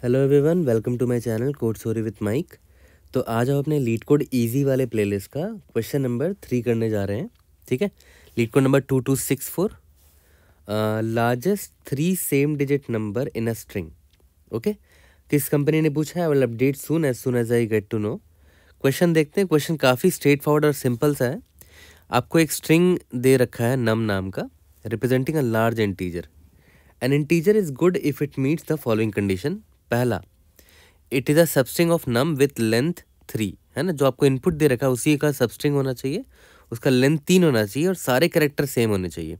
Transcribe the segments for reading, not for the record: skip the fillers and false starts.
Hello everyone, welcome to my channel code story with Mike. तो आज हम अपने लीड कोड इजी वाले प्लेलिस्ट का क्वेश्चन नंबर 3 करने जा रहे हैं। ठीक है, LeetCode number 2264, largest 3 same digit number in a string. Okay, किस कंपनी ने पूछा है? I will update soon as I get to know. Question देखते हैं। क्वेश्चन काफ़ी स्ट्रेट फॉरवर्ड और सिंपल सा है। आपको एक स्ट्रिंग दे रखा है नम नाम का, representing a large integer. An integer is good if it meets the following condition. पहला, it is a substring of num with length 3, है ना। जो आपको इनपुट दे रखा है उसी का सबस्ट्रिंग होना चाहिए, उसका लेंथ 3 होना चाहिए और सारे कैरेक्टर सेम होने चाहिए।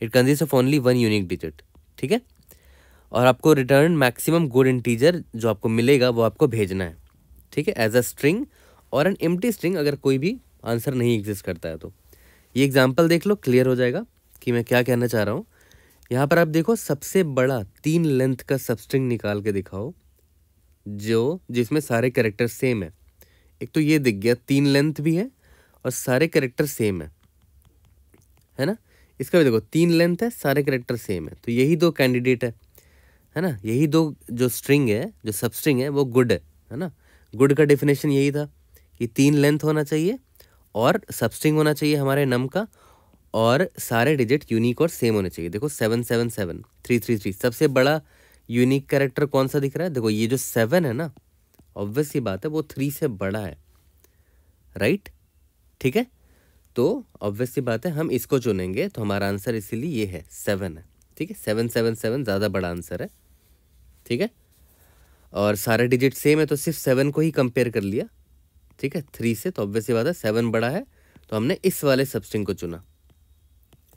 It consist of only 1 unique digit. ठीक है, और आपको रिटर्न मैक्सिमम गुड इंटीजर जो आपको मिलेगा वो आपको भेजना है। ठीक है, एज अ स्ट्रिंग और एन एम्प्टी स्ट्रिंग अगर कोई भी आंसर नहीं एग्जिस्ट करता है तो। ये एग्जाम्पल देख लो, क्लियर हो जाएगा कि मैं क्या कहना चाह रहा हूँ। यहाँ पर आप देखो, सबसे बड़ा 3 लेंथ का सबस्ट्रिंग निकाल के दिखाओ जो जिसमें सारे कैरेक्टर सेम है। एक तो ये दिख गया, 3 लेंथ भी है और सारे कैरेक्टर सेम है ना। इसका भी देखो, 3 लेंथ है, सारे कैरेक्टर सेम है, तो यही 2 कैंडिडेट है ना। यही 2 जो स्ट्रिंग है, जो सब स्ट्रिंग है वो गुड है ना। गुड का डेफिनेशन यही था कि 3 लेंथ होना चाहिए और सब स्ट्रिंग होना चाहिए हमारे नम का, और सारे डिजिट यूनिक और सेम होने चाहिए। देखो 777 333, सबसे बड़ा यूनिक कैरेक्टर कौन सा दिख रहा है? देखो ये जो 7 है ना, ऑब्वियस सी बात है वो 3 से बड़ा है, राइट। ठीक है, तो ऑब्वियस सी बात है हम इसको चुनेंगे, तो हमारा आंसर इसीलिए ये है 7 है। ठीक है, 777 ज़्यादा बड़ा आंसर है। ठीक है, और सारे डिजिट सेम है तो सिर्फ 7 को ही कंपेयर कर लिया। ठीक है, 3 से, तो ऑब्वियस सी बात है 7 बड़ा है, तो हमने इस वाले सबस्ट्रिंग को चुना,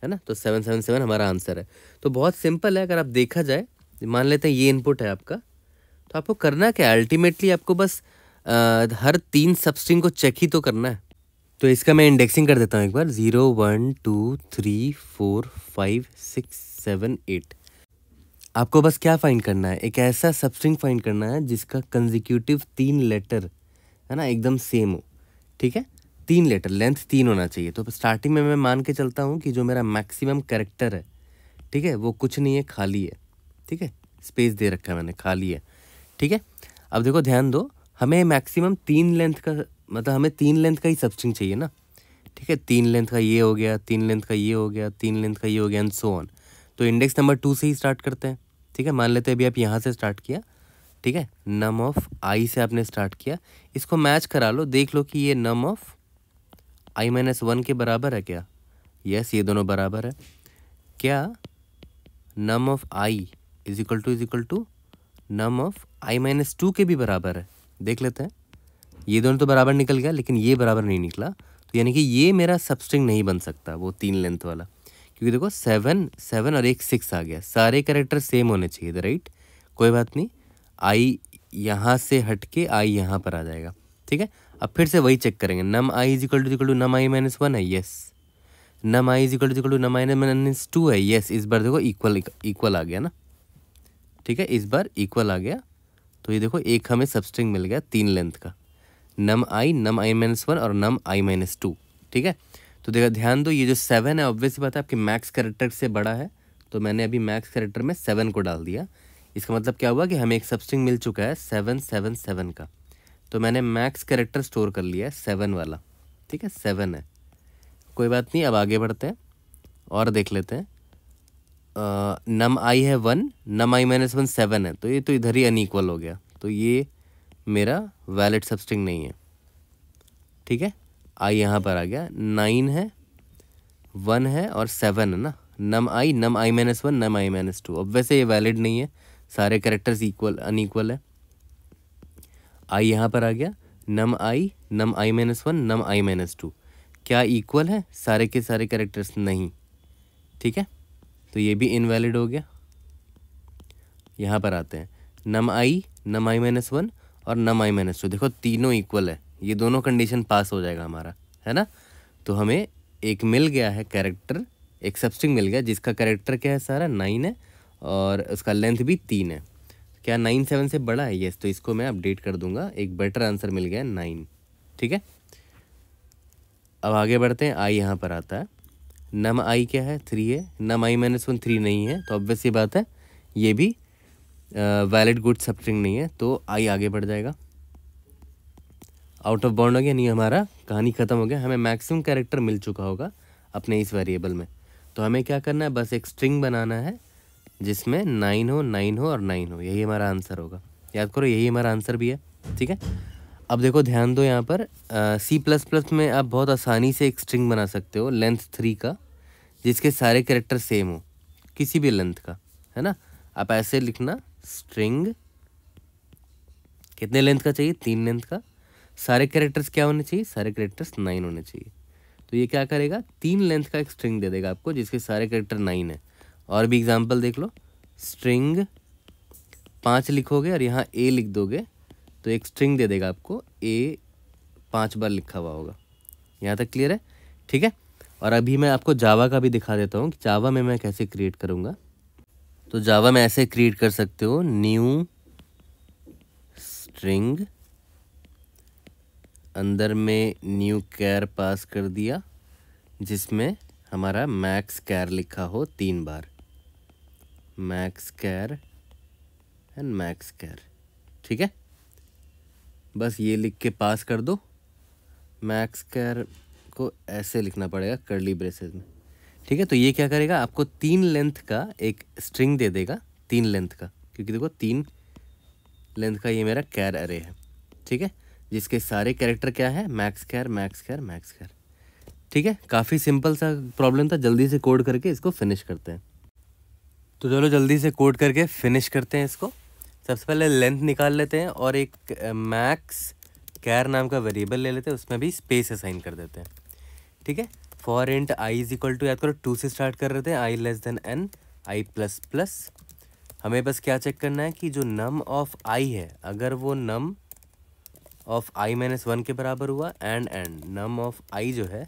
है ना। तो 777 हमारा आंसर है। तो बहुत सिंपल है। अगर आप देखा जाए, मान लेते हैं ये इनपुट है आपका, तो आपको करना क्या है? अल्टीमेटली आपको बस हर 3 सबस्ट्रिंग को चेक ही तो करना है। तो इसका मैं इंडेक्सिंग कर देता हूँ एक बार। 0 1 2 3 4 5 6 7 8। आपको बस क्या फाइंड करना है? एक ऐसा सबस्ट्रिंग फाइंड करना है जिसका कंजिक्यूटिव 3 लेटर, है ना, एकदम सेम हो। ठीक है, 3 लेटर, लेंथ 3 होना चाहिए। तो स्टार्टिंग में मैं मान के चलता हूँ कि जो मेरा मैक्सिमम कैरेक्टर है, ठीक है, वो कुछ नहीं है, खाली है। ठीक है, स्पेस दे रखा है मैंने, खाली है। ठीक है, अब देखो ध्यान दो, हमें मैक्सिमम 3 लेंथ का, मतलब हमें 3 लेंथ का ही सबस्ट्रिंग चाहिए ना। ठीक है, 3 लेंथ का ये हो गया, 3 लेंथ का ये हो गया, 3 लेंथ का ये हो गया, एंड सो ऑन। तो इंडेक्स नंबर 2 से ही स्टार्ट करते हैं। ठीक है, मान लेते हैं अभी आप यहाँ से स्टार्ट किया। ठीक है, नम ऑफ आई से आपने स्टार्ट किया, इसको मैच करा लो, देख लो कि ये नम ऑफ i-1 के बराबर है क्या? यस, ये दोनों बराबर है। क्या num of I is equal to num of i-2 के भी बराबर है? देख लेते हैं। ये दोनों तो बराबर निकल गया, लेकिन ये बराबर नहीं निकला, तो यानी कि ये मेरा सबस्ट्रिंग नहीं बन सकता, वो 3 लेंथ वाला। क्योंकि देखो 7 7 और एक 6 आ गया, सारे कैरेक्टर सेम होने चाहिए थे, राइट। कोई बात नहीं, आई यहाँ से हट के आई यहाँ पर आ जाएगा। ठीक है, अब फिर से वही चेक करेंगे। Num I is equal to num i-1 है, yes. Num I is equal to num i-2 है, यस। इस बार देखो इक्वल आ गया ना। ठीक है, इस बार इक्वल आ गया, तो ये देखो एक हमें सबस्ट्रिंग मिल गया 3 लेंथ का, नम i-1 और नम i-2। ठीक है, तो देखा, ध्यान दो, ये जो 7 है ऑब्वियस बात है आपके मैक्स कैरेक्टर से बड़ा है, तो मैंने अभी मैक्स कैरेक्टर में 7 को डाल दिया। इसका मतलब क्या हुआ कि हमें एक सबस्ट्रिंग मिल चुका है 777 का, तो मैंने मैक्स कैरेक्टर स्टोर कर लिया है 7 वाला। ठीक है, 7 है, कोई बात नहीं। अब आगे बढ़ते हैं और देख लेते हैं। नम आई है 1, नम i-1 7 है, तो ये तो इधर ही अनइक्वल हो गया, तो ये मेरा वैलिड सबस्ट्रिंग नहीं है। ठीक है, आई यहाँ पर आ गया, 9 है, 1 है और 7 है ना। नम i-1 नम i-2, अब वैसे ये वैलिड नहीं है, सारे कैरेक्टर्स अनइक्वल है। आई यहाँ पर आ गया, नम i-1 नम i-2, क्या इक्वल है सारे के सारे कैरेक्टर्स? नहीं। ठीक है, तो ये भी इनवैलिड हो गया। यहाँ पर आते हैं, नम i-1 और नम i-2, देखो तीनों इक्वल है, ये दोनों कंडीशन पास हो जाएगा हमारा, है ना। तो हमें एक मिल गया है कैरेक्टर, एक सबस्ट्रिंग मिल गया जिसका कैरेक्टर क्या है, सारा 9 है और उसका लेंथ भी 3 है। क्या 9 7 से बड़ा है? यस, तो इसको मैं अपडेट कर दूंगा, एक बेटर आंसर मिल गया 9। ठीक है, अब आगे बढ़ते हैं। आई यहाँ पर आता है, नम आई क्या है, 3 है, नम i-1 3 नहीं है, तो ऑब्वियस ये बात है ये भी वैलिड गुड सब स्ट्रिंग नहीं है, तो आई आगे बढ़ जाएगा। आउट ऑफ बाउंड हो गया, नहीं हमारा कहानी ख़त्म हो गया, हमें मैक्सिमम कैरेक्टर मिल चुका होगा अपने इस वेरिएबल में। तो हमें क्या करना है, बस एक स्ट्रिंग बनाना है जिसमें 9 हो, 9 हो और 9 हो, यही हमारा आंसर होगा। याद करो यही हमारा आंसर भी है, ठीक है। अब देखो ध्यान दो, यहाँ पर C++ में आप बहुत आसानी से एक स्ट्रिंग बना सकते हो लेंथ 3 का, जिसके सारे कैरेक्टर सेम हो, किसी भी लेंथ का, है ना। आप ऐसे लिखना, स्ट्रिंग कितने लेंथ का चाहिए, 3 लेंथ का, सारे कैरेक्टर्स क्या होने चाहिए, सारे कैरेक्टर्स 9 होने चाहिए। तो ये क्या करेगा, 3 लेंथ का एक स्ट्रिंग दे देगा आपको जिसके सारे कैरेक्टर 9 है। और भी एग्जांपल देख लो, स्ट्रिंग 5 लिखोगे और यहाँ ए लिख दोगे तो एक स्ट्रिंग दे देगा आपको, ए 5 बार लिखा हुआ होगा। यहाँ तक क्लियर है, ठीक है। और अभी मैं आपको जावा का भी दिखा देता हूँ कि जावा में मैं कैसे क्रिएट करूँगा। तो जावा में ऐसे क्रिएट कर सकते हो, न्यू स्ट्रिंग, अंदर में न्यू कैर पास कर दिया जिसमें हमारा मैक्स कैर लिखा हो 3 बार, मैक्स कैर एंड मैक्स कैर, ठीक है। बस ये लिख के पास कर दो, मैक्स कैर को ऐसे लिखना पड़ेगा कर्ली ब्रेसेस में, ठीक है। तो ये क्या करेगा, आपको 3 लेंथ का एक स्ट्रिंग दे देगा, 3 लेंथ का, क्योंकि देखो 3 लेंथ का ये मेरा कैर अरे है, ठीक है, जिसके सारे कैरेक्टर क्या है, मैक्स कैर मैक्स कैर मैक्स कैर, ठीक है। काफ़ी सिंपल सा प्रॉब्लम था, जल्दी से कोड करके इसको फिनिश करते हैं। तो चलो जल्दी से कोड करके फिनिश करते हैं इसको। सबसे पहले लेंथ निकाल लेते हैं और एक मैक्स कैर नाम का वेरिएबल ले लेते हैं, उसमें भी स्पेस असाइन कर देते हैं, ठीक है। For int i is equal to, याद करो 2 से स्टार्ट कर रहे थे, i less than n, i plus plus. हमें बस क्या चेक करना है कि जो नम ऑफ आई है, अगर वो नम ऑफ आई माइनस 1 के बराबर हुआ एंड नम ऑफ आई जो है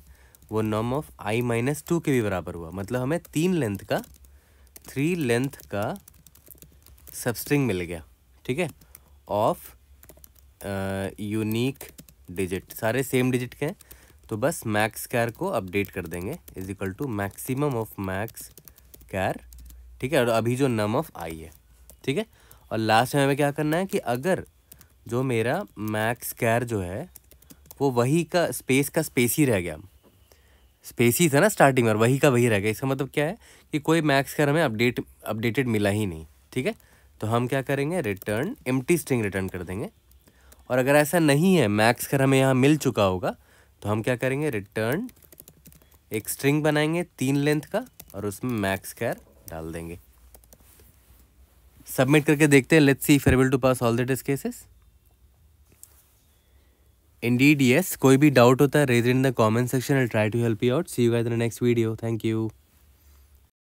वो नम ऑफ आई माइनस 2 के भी बराबर हुआ, मतलब हमें 3 लेंथ का सबस्ट्रिंग मिल गया, ठीक है, ऑफ यूनिक डिजिट, सारे सेम डिजिट के हैं। तो बस मैक्स कैर को अपडेट कर देंगे, is equal to maximum of max कैर, ठीक है, और अभी जो नम ऑफ आई है, ठीक है। और लास्ट में हमें क्या करना है कि अगर जो मेरा मैक्स कैर जो है वो वही का स्पेस ही रह गया, स्पेस ही था ना स्टार्टिंग में, और वही का वही रह गया, इसका मतलब क्या है कि कोई मैक्स कैर हमें अपडेटेड मिला ही नहीं, ठीक है। तो हम क्या करेंगे, रिटर्न एम्प्टी स्ट्रिंग रिटर्न कर देंगे। और अगर ऐसा नहीं है, मैक्स कैर हमें यहाँ मिल चुका होगा, तो हम क्या करेंगे, रिटर्न एक स्ट्रिंग बनाएंगे 3 लेंथ का और उसमें मैक्स कैर डाल देंगे। सबमिट करके देखते हैं, let's see if able to pass all the test cases. Indeed yes. कोई भी डाउट होता है raise in the comment section, I try to help you out. See you guys in the next video, thank you.